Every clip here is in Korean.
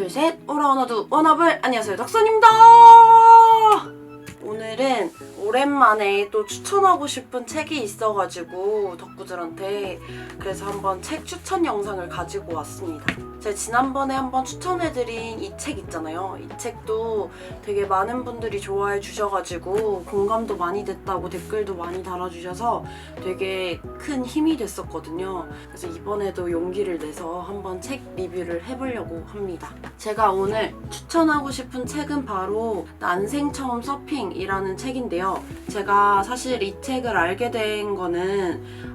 둘, 셋. 오라오나두 워너블. 안녕하세요, 덕선입니다. 오늘은 오랜만에 또 추천하고 싶은 책이 있어가지고 덕구들한테 그래서 한번 책 추천 영상을 가지고 왔습니다. 제가 지난번에 한번 추천해드린 이 책 있잖아요. 이 책도 되게 많은 분들이 좋아해 주셔가지고 공감도 많이 됐다고 댓글도 많이 달아주셔서 되게 큰 힘이 됐었거든요. 그래서 이번에도 용기를 내서 한번 책 리뷰를 해보려고 합니다. 제가 오늘 추천하고 싶은 책은 바로 난생 처음 서핑이라는 책인데요. 제가 사실 이 책을 알게 된 거는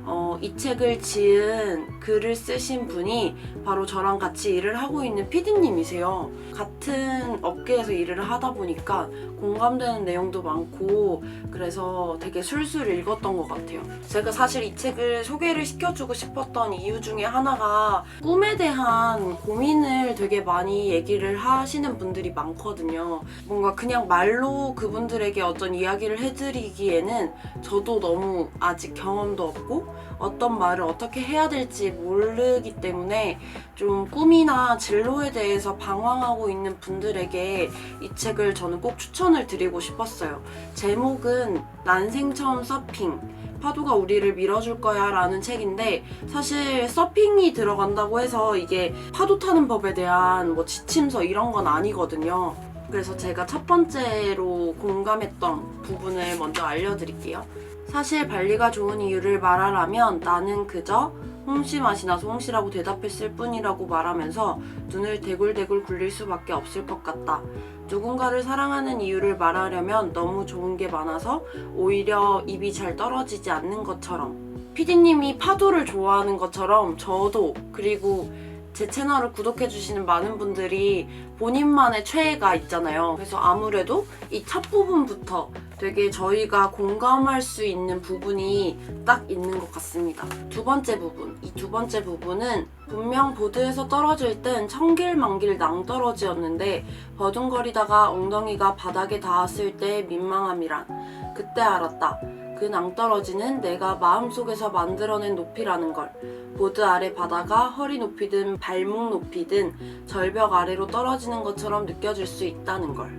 이 책을 지은 글을 쓰신 분이 바로 저랑 같이 일을 하고 있는 PD님이세요. 같은 업계에서 일을 하다 보니까 공감되는 내용도 많고 그래서 되게 술술 읽었던 것 같아요. 제가 사실 이 책을 소개를 시켜주고 싶었던 이유 중에 하나가 꿈에 대한 고민을 되게 많이 얘기를 하시는 분들이 많거든요. 뭔가 그냥 말로 그분들에게 어떤 이야기를 해드리기에는 저도 너무 아직 경험도 없고 어떤 말을 어떻게 해야 될지 모르기 때문에 좀 꿈이나 진로에 대해서 방황하고 있는 분들에게 이 책을 저는 꼭 추천을 드리고 싶었어요. 제목은 난생 처음 서핑, 파도가 우리를 밀어줄 거야 라는 책인데 사실 서핑이 들어간다고 해서 이게 파도 타는 법에 대한 뭐 지침서 이런 건 아니거든요. 그래서 제가 첫 번째로 공감했던 부분을 먼저 알려드릴게요. 사실 발리가 좋은 이유를 말하라면 나는 그저 홍시 맛이 나서 홍시라고 대답했을 뿐이라고 말하면서 눈을 대굴대굴 굴릴 수밖에 없을 것 같다. 누군가를 사랑하는 이유를 말하려면 너무 좋은 게 많아서 오히려 입이 잘 떨어지지 않는 것처럼 PD님이 파도를 좋아하는 것처럼 저도 그리고 제 채널을 구독해주시는 많은 분들이 본인만의 최애가 있잖아요. 그래서 아무래도 이 첫 부분부터 되게 저희가 공감할 수 있는 부분이 딱 있는 것 같습니다. 두 번째 부분. 이 두 번째 부분은 분명 보드에서 떨어질 땐 천길만길 낭떠러지였는데 버둥거리다가 엉덩이가 바닥에 닿았을 때 민망함이란 그때 알았다. 그 낭떠러지는 내가 마음속에서 만들어낸 높이라는 걸. 보드 아래 바다가 허리 높이든 발목 높이든 절벽 아래로 떨어지는 것처럼 느껴질 수 있다는 걸.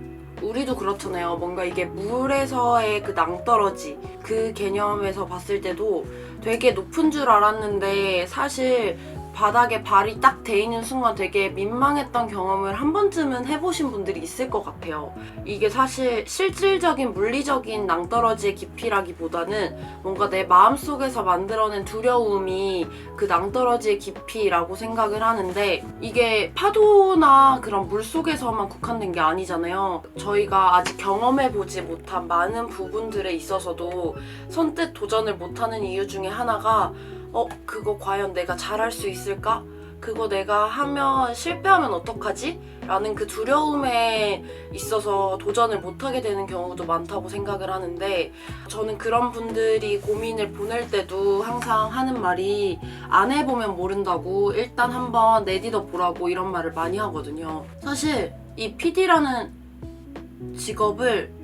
우리도 그렇잖아요. 뭔가 이게 물에서의 그 낭떠러지 그 개념에서 봤을 때도 되게 높은 줄 알았는데 사실 바닥에 발이 딱 데이는 순간 되게 민망했던 경험을 한 번쯤은 해보신 분들이 있을 것 같아요. 이게 사실 실질적인 물리적인 낭떠러지의 깊이라기보다는 뭔가 내 마음속에서 만들어낸 두려움이 그 낭떠러지의 깊이라고 생각을 하는데 이게 파도나 그런 물속에서만 국한된 게 아니잖아요. 저희가 아직 경험해보지 못한 많은 부분들에 있어서도 선뜻 도전을 못하는 이유 중에 하나가 그거 과연 내가 잘할 수 있을까? 그거 내가 하면 실패하면 어떡하지? 라는 그 두려움에 있어서 도전을 못하게 되는 경우도 많다고 생각을 하는데 저는 그런 분들이 고민을 보낼 때도 항상 하는 말이 안 해보면 모른다고 일단 한번 내디뎌 보라고 이런 말을 많이 하거든요. 사실 이 PD라는 직업을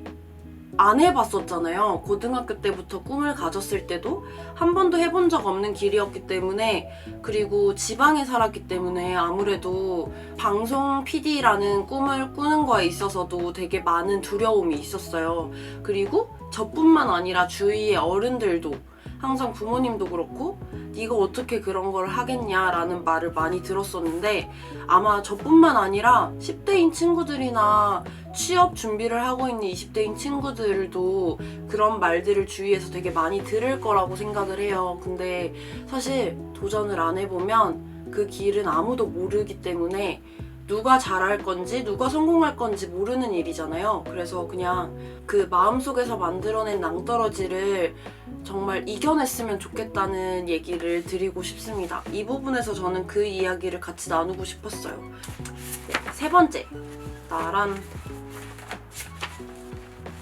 안 해봤었잖아요. 고등학교 때부터 꿈을 가졌을 때도 한 번도 해본 적 없는 길이었기 때문에 그리고 지방에 살았기 때문에 아무래도 방송 PD라는 꿈을 꾸는 거에 있어서도 되게 많은 두려움이 있었어요. 그리고 저뿐만 아니라 주위의 어른들도 항상 부모님도 그렇고 네가 어떻게 그런 걸 하겠냐라는 말을 많이 들었었는데 아마 저뿐만 아니라 10대인 친구들이나 취업 준비를 하고 있는 20대인 친구들도 그런 말들을 주위에서 되게 많이 들을 거라고 생각을 해요. 근데 사실 도전을 안 해보면 그 길은 아무도 모르기 때문에 누가 잘할 건지 누가 성공할 건지 모르는 일이잖아요. 그래서 그냥 그 마음속에서 만들어낸 낭떠러지를 정말 이겨냈으면 좋겠다는 얘기를 드리고 싶습니다. 이 부분에서 저는 그 이야기를 같이 나누고 싶었어요. 네, 세 번째.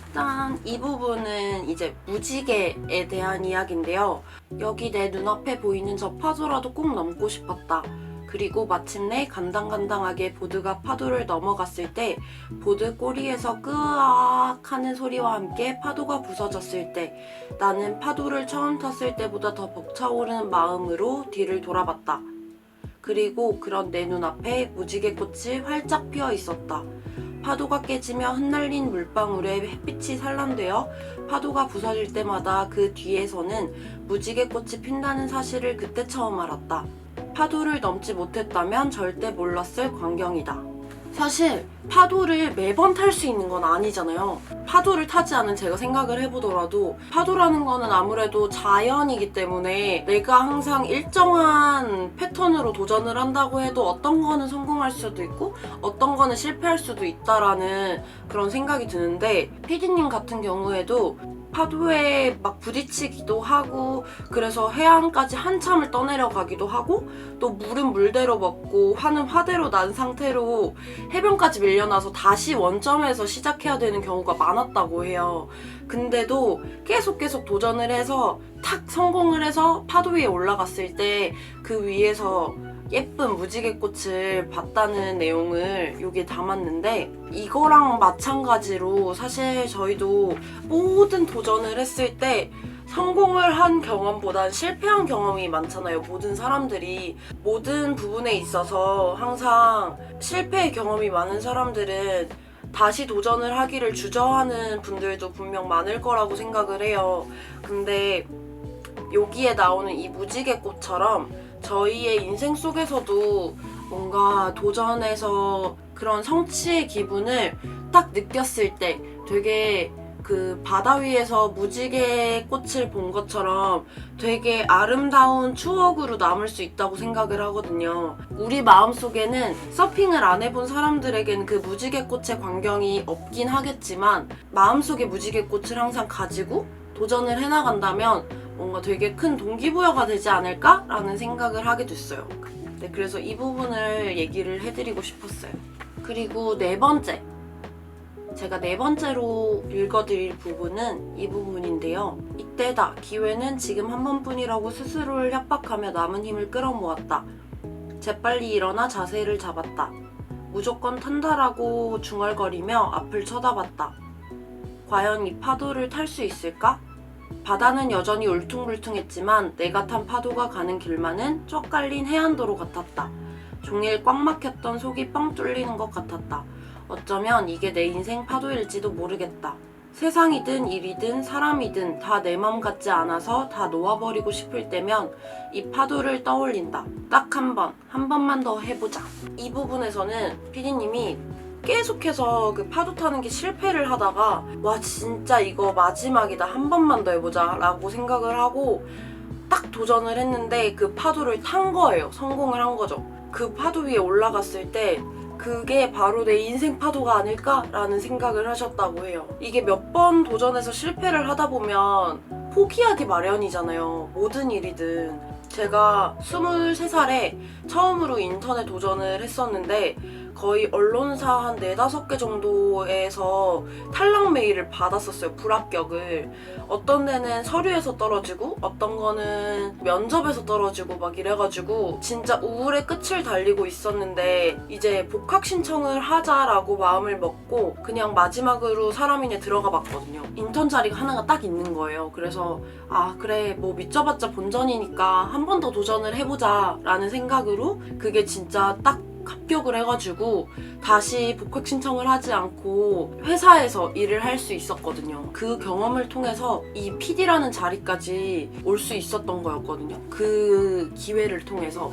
일단 이 부분은 이제 무지개에 대한 이야기인데요. 여기 내 눈앞에 보이는 저 파도라도 꼭 넘고 싶었다. 그리고 마침내 간당간당하게 보드가 파도를 넘어갔을 때 보드 꼬리에서 끄악 하는 소리와 함께 파도가 부서졌을 때 나는 파도를 처음 탔을 때보다 더 벅차오르는 마음으로 뒤를 돌아봤다. 그리고 그런 내 눈앞에 무지개꽃이 활짝 피어 있었다. 파도가 깨지며 흩날린 물방울에 햇빛이 산란되어 파도가 부서질 때마다 그 뒤에서는 무지개꽃이 핀다는 사실을 그때 처음 알았다. 파도를 넘지 못했다면 절대 몰랐을 광경이다. 사실 파도를 매번 탈 수 있는 건 아니잖아요. 파도를 타지 않은 제가 생각을 해보더라도 파도라는 거는 아무래도 자연이기 때문에 내가 항상 일정한 패턴으로 도전을 한다고 해도 어떤 거는 성공할 수도 있고 어떤 거는 실패할 수도 있다라는 그런 생각이 드는데, 피디님 같은 경우에도 파도에 막 부딪히기도 하고 그래서 해안까지 한참을 떠내려가기도 하고 또 물은 물대로 먹고 화는 화대로 난 상태로 해변까지 밀려나서 다시 원점에서 시작해야 되는 경우가 많았다고 해요. 근데도 계속 도전을 해서 탁 성공을 해서 파도 위에 올라갔을 때 그 위에서 예쁜 무지개꽃을 봤다는 내용을 여기에 담았는데, 이거랑 마찬가지로 사실 저희도 모든 도전을 했을 때 성공을 한 경험보단 실패한 경험이 많잖아요. 모든 사람들이 모든 부분에 있어서 항상 실패의 경험이 많은 사람들은 다시 도전을 하기를 주저하는 분들도 분명 많을 거라고 생각을 해요. 근데 여기에 나오는 이 무지개꽃처럼 저희의 인생 속에서도 뭔가 도전해서 그런 성취의 기분을 딱 느꼈을 때 되게 그 바다 위에서 무지개 꽃을 본 것처럼 되게 아름다운 추억으로 남을 수 있다고 생각을 하거든요. 우리 마음속에는 서핑을 안 해본 사람들에게는 그 무지개 꽃의 광경이 없긴 하겠지만 마음속에 무지개 꽃을 항상 가지고 도전을 해나간다면 뭔가 되게 큰 동기부여가 되지 않을까라는 생각을 하게 됐어요. 네, 그래서 이 부분을 얘기를 해드리고 싶었어요. 그리고 네 번째, 제가 네 번째로 읽어드릴 부분은 이 부분인데요. 이때다. 기회는 지금 한 번뿐이라고 스스로를 협박하며 남은 힘을 끌어모았다. 재빨리 일어나 자세를 잡았다. 무조건 탄다라고 중얼거리며 앞을 쳐다봤다. 과연 이 파도를 탈 수 있을까? 바다는 여전히 울퉁불퉁했지만 내가 탄 파도가 가는 길만은 쫙 깔린 해안도로 같았다. 종일 꽉 막혔던 속이 뻥 뚫리는 것 같았다. 어쩌면 이게 내 인생 파도일지도 모르겠다. 세상이든 일이든 사람이든 다 내 맘 같지 않아서 다 놓아버리고 싶을 때면 이 파도를 떠올린다. 딱 한 번만 더 해보자. 이 부분에서는 피디님이 계속해서 그 파도 타는 게 실패를 하다가 와 진짜 이거 마지막이다, 한 번만 더 해보자 라고 생각을 하고 딱 도전을 했는데 그 파도를 탄 거예요. 성공을 한 거죠. 그 파도 위에 올라갔을 때 그게 바로 내 인생 파도가 아닐까라는 생각을 하셨다고 해요. 이게 몇 번 도전해서 실패를 하다 보면 포기하기 마련이잖아요. 모든 일이든. 제가 23살에 처음으로 인터넷 도전을 했었는데 거의 언론사 한 4-5개 정도에서 탈락 메일을 받았었어요. 불합격을. 어떤 데는 서류에서 떨어지고 어떤 거는 면접에서 떨어지고 막 이래가지고 진짜 우울의 끝을 달리고 있었는데 이제 복학 신청을 하자라고 마음을 먹고 그냥 마지막으로 사람인에 들어가 봤거든요. 인턴 자리가 하나가 딱 있는 거예요. 그래서 아 그래 뭐 믿져봤자 본전이니까 한 번 더 도전을 해보자 라는 생각으로 그게 진짜 딱 합격을 해가지고 다시 복학 신청을 하지 않고 회사에서 일을 할 수 있었거든요. 그 경험을 통해서 이 PD라는 자리까지 올 수 있었던 거였거든요. 그 기회를 통해서.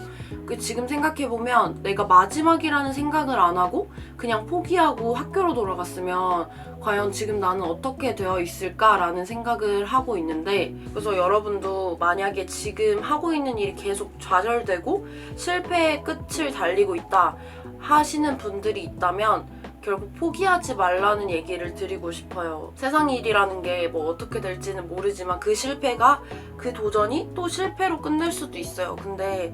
지금 생각해보면 내가 마지막이라는 생각을 안 하고 그냥 포기하고 학교로 돌아갔으면 과연 지금 나는 어떻게 되어 있을까라는 생각을 하고 있는데, 그래서 여러분도 만약에 지금 하고 있는 일이 계속 좌절되고 실패의 끝을 달리고 있다 하시는 분들이 있다면 결국 포기하지 말라는 얘기를 드리고 싶어요. 세상 일이라는 게 뭐 어떻게 될지는 모르지만 그 실패가, 그 도전이 또 실패로 끝낼 수도 있어요. 근데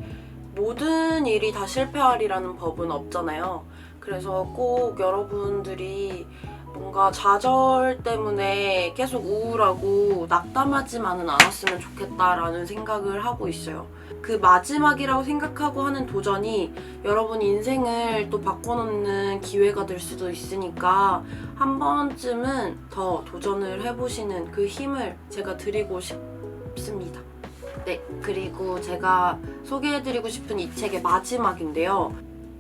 모든 일이 다 실패하리라는 법은 없잖아요. 그래서 꼭 여러분들이 뭔가 좌절 때문에 계속 우울하고 낙담하지만은 않았으면 좋겠다라는 생각을 하고 있어요. 그 마지막이라고 생각하고 하는 도전이 여러분 인생을 또 바꿔놓는 기회가 될 수도 있으니까 한 번쯤은 더 도전을 해보시는 그 힘을 제가 드리고 싶습니다. 네, 그리고 제가 소개해드리고 싶은 이 책의 마지막인데요.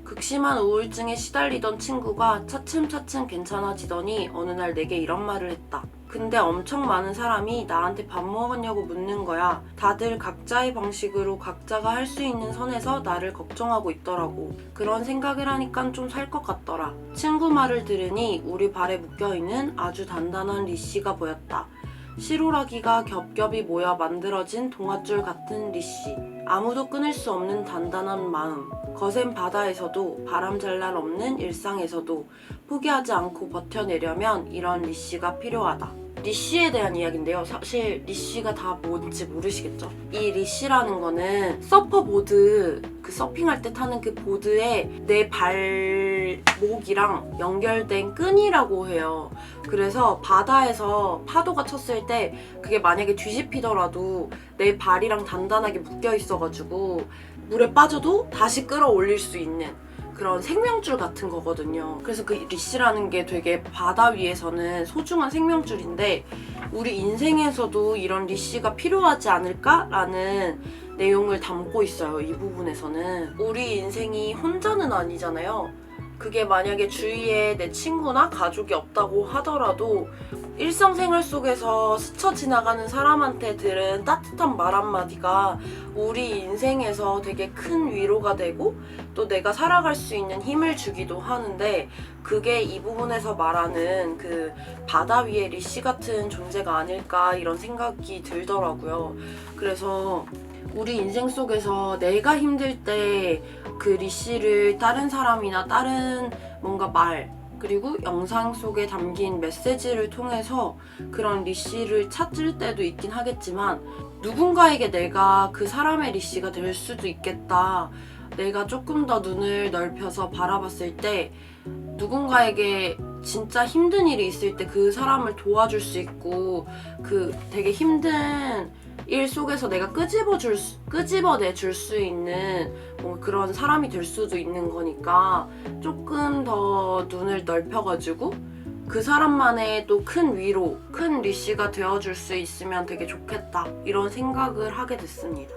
극심한 우울증에 시달리던 친구가 차츰차츰 괜찮아지더니 어느 날 내게 이런 말을 했다. 근데 엄청 많은 사람이 나한테 밥 먹었냐고 묻는 거야. 다들 각자의 방식으로 각자가 할 수 있는 선에서 나를 걱정하고 있더라고. 그런 생각을 하니까 좀 살 것 같더라. 친구 말을 들으니 우리 발에 묶여있는 아주 단단한 리씨가 보였다. 실오라기가 겹겹이 모여 만들어진 동아줄 같은 리씨. 아무도 끊을 수 없는 단단한 마음. 거센 바다에서도 바람잘날 없는 일상에서도 포기하지 않고 버텨내려면 이런 리씨가 필요하다. 리씨에 대한 이야기인데요. 사실 리씨가 다 뭔지 모르시겠죠? 이 리씨라는 거는 서퍼보드, 그 서핑할 때 타는 그 보드에 내 발목이랑 연결된 끈이라고 해요. 그래서 바다에서 파도가 쳤을 때 그게 만약에 뒤집히더라도 내 발이랑 단단하게 묶여 있어가지고 물에 빠져도 다시 끌어올릴 수 있는 그런 생명줄 같은 거거든요. 그래서 그 리씨라는 게 되게 바다 위에서는 소중한 생명줄인데 우리 인생에서도 이런 리씨가 필요하지 않을까라는 내용을 담고 있어요. 이 부분에서는 우리 인생이 혼자는 아니잖아요. 그게 만약에 주위에 내 친구나 가족이 없다고 하더라도 일상생활 속에서 스쳐 지나가는 사람한테 들은 따뜻한 말 한마디가 우리 인생에서 되게 큰 위로가 되고 또 내가 살아갈 수 있는 힘을 주기도 하는데 그게 이 부분에서 말하는 그 바다 위의 리씨 같은 존재가 아닐까 이런 생각이 들더라고요. 그래서 우리 인생 속에서 내가 힘들 때 그 리씨를 다른 사람이나 다른 뭔가 말 그리고 영상 속에 담긴 메시지를 통해서 그런 리씨를 찾을 때도 있긴 하겠지만 누군가에게 내가 그 사람의 리씨가 될 수도 있겠다. 내가 조금 더 눈을 넓혀서 바라봤을 때 누군가에게 진짜 힘든 일이 있을 때 그 사람을 도와줄 수 있고 그 되게 힘든 일 속에서 내가 끄집어내줄 수 있는 뭐 그런 사람이 될 수도 있는 거니까 조금 더 눈을 넓혀가지고 그 사람만의 또 큰 위로, 큰 리씨가 되어줄 수 있으면 되게 좋겠다 이런 생각을 하게 됐습니다.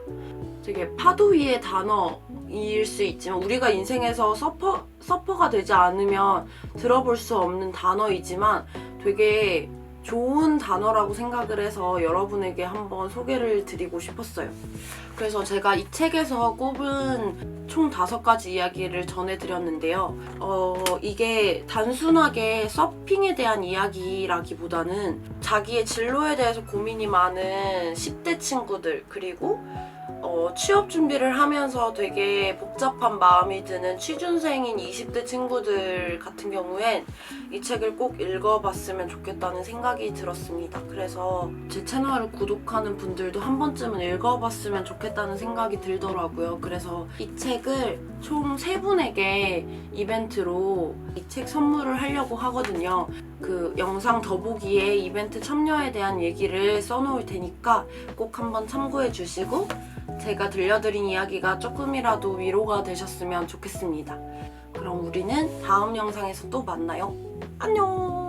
되게 파도 위의 단어일 수 있지만 우리가 인생에서 서퍼가 되지 않으면 들어볼 수 없는 단어이지만 되게 좋은 단어라고 생각을 해서 여러분에게 한번 소개를 드리고 싶었어요. 그래서 제가 이 책에서 꼽은 총 5가지 이야기를 전해드렸는데요. 이게 단순하게 서핑에 대한 이야기라기보다는 자기의 진로에 대해서 고민이 많은 10대 친구들 그리고 취업 준비를 하면서 되게 복잡한 마음이 드는 취준생인 20대 친구들 같은 경우엔 이 책을 꼭 읽어봤으면 좋겠다는 생각이 들었습니다. 그래서 제 채널을 구독하는 분들도 한 번쯤은 읽어봤으면 좋겠다는 생각이 들더라고요. 그래서 이 책을 총 3분에게 이벤트로 이 책 선물을 하려고 하거든요. 그 영상 더보기에 이벤트 참여에 대한 얘기를 써놓을 테니까 꼭 한번 참고해 주시고 제가 들려드린 이야기가 조금이라도 위로가 되셨으면 좋겠습니다. 그럼 우리는 다음 영상에서 또 만나요. 안녕!